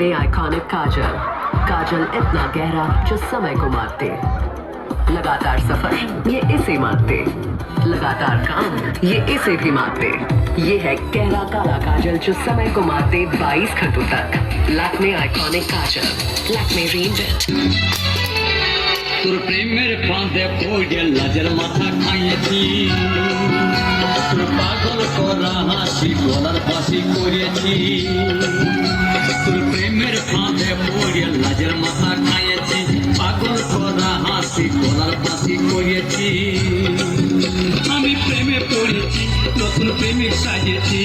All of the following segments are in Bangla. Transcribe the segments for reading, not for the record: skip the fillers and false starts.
में आइकॉनिक काजल, काजल इतना गहरा जो समय को मारते, लगातार सफर ये इसे मानते, लगातार काम ये इसे भी मानते। ये है गहरा काला काजल जो समय को मारते 22 घंटों तक। लैक्मे आइकॉनिक काजल, लैक्मे रीइन्वेंट। তোর প্রেমের ফাঁদে পড়ে লাজের মাথা খাইয়েছি, তোর পাগল করা হাসি গলার ফাঁসি করিয়েছি। তোর প্রেমের ফাঁদে পড়ে লাজের মাথা খাইয়েছি, পাগল করা হাসি গলার ফাঁসি করিয়েছি। আমি প্রেমে পড়েছি, নতুন প্রেমিক সাজেছি।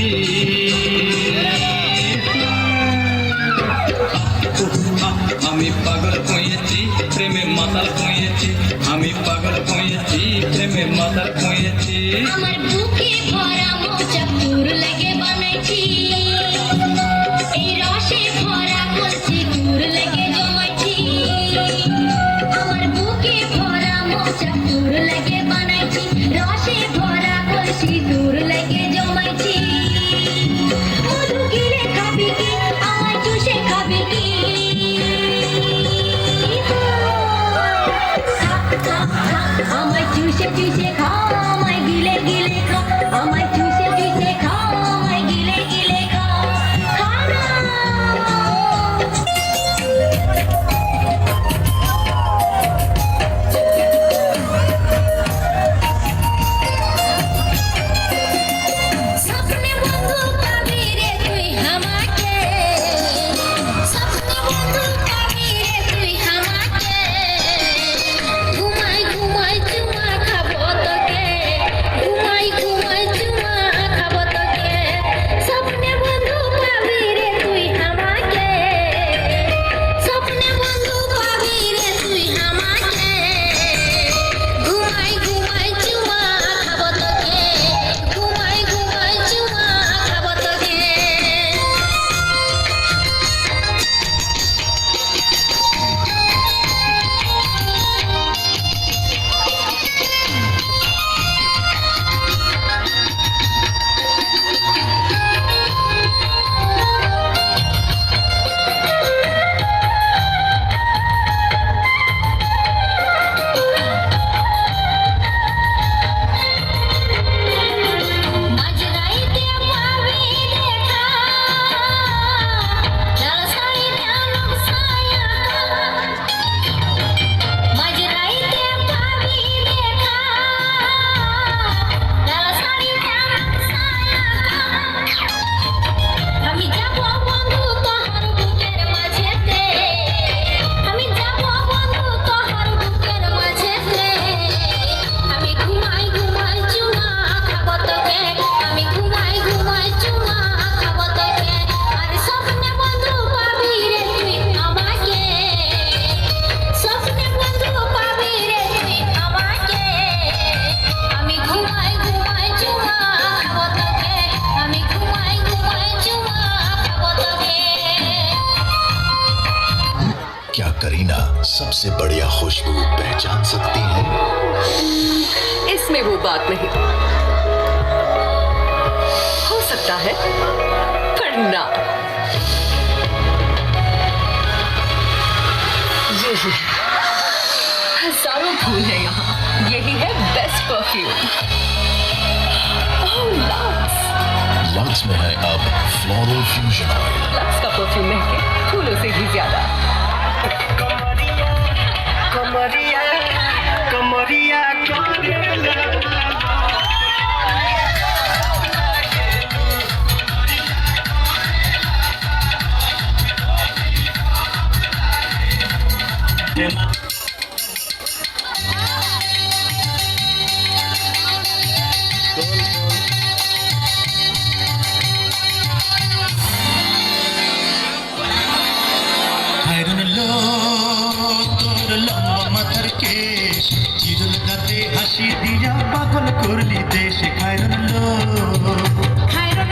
আমি পাগল হয়েছি, প্রেমে মাতাল হয়েছি। আমি পাগল হয়েছি, প্রেমে মাতাল হয়েছি। আমার বুকে ভরা মোচা পুর লেগে বানাইছি, এই রসে ভরা কলসি পুর লেগে জমাইছি। আমার বুকে ভরা মোচা পুর লেগে বানাইছি, রসে ভরা কলসি পুর লেগে জমাইছি। মধু গিলে খাবি কি, আমায় চুষে খাবি কি? আমায় চুষে চুষে খা, আমায় গিলে গিলে খা, আমায় চুষে চুষে খা, আমায় গিলে গিলে খা। খা না। স্বপ্নে বন্ধু পাবি রে তুই আমাকে, স্বপ্নে বন্ধু পাবি রে তুই আমাকে। ঘুমাই ঘুমাই চুমা খাবো তোকে, ঘুমাই ঘুমাই চুমা খাবো তোকে। স্বপ্নে বন্ধু পাবি রে তুই আমাকে, স্বপ্নে বন্ধু পাবি রে তুই আমাকে। ঘুমাই ঘুমাই চুমা খাবো তোকে, ঘুমাই ঘুমাই চুমা খাবো তোকে। মাঝরাইতে পাবি দেখা, লাল শাড়িতে আলোক ছায়া। মাঝরাইতে পাবি দেখা, লাল শাড়িতে আলোক ছায়া। আমি যাব বন্ধু তোহার বুকের মাঝেতে, আমি যাব বন্ধু তোহার বুকের মাঝেতে। আমি ঘুমাই ঘুমাই চুমা খাবো তোকে, আমি ঘুমাই ঘুমাই চুমা খাবো তোকে। আর স্বপ্নে বন্ধু পাবি রে তুই আমাকে, স্বপ্নে বন্ধু পাবি রে তুই আমাকে। আমি ঘুমাই ঘুমাই চুমা খাবো তোকে, আমি ঘুমাই ঘুমাই চুমা খাবো তোকে। क्या करीना सबसे बढ़िया खुशबू पहचान सकती है? इसमें वो बात नहीं, हो सकता है पर ना। यही है, हजारों फूल है यहाँ, यही है बेस्ट परफ्यूम। ओह लक्स, लक्स में है अब फ्लोरल फ्यूजन ऑयल। लक्स का परफ्यूम महके फूलों से भी ज्यादा। कमरिया कमरिया करेला আয়রন লো তোর লম্বা মাথার কেশ, চিরল গাতে হাসি দিয়া পাগল করলি দেশ। খায়রন লো খায়রন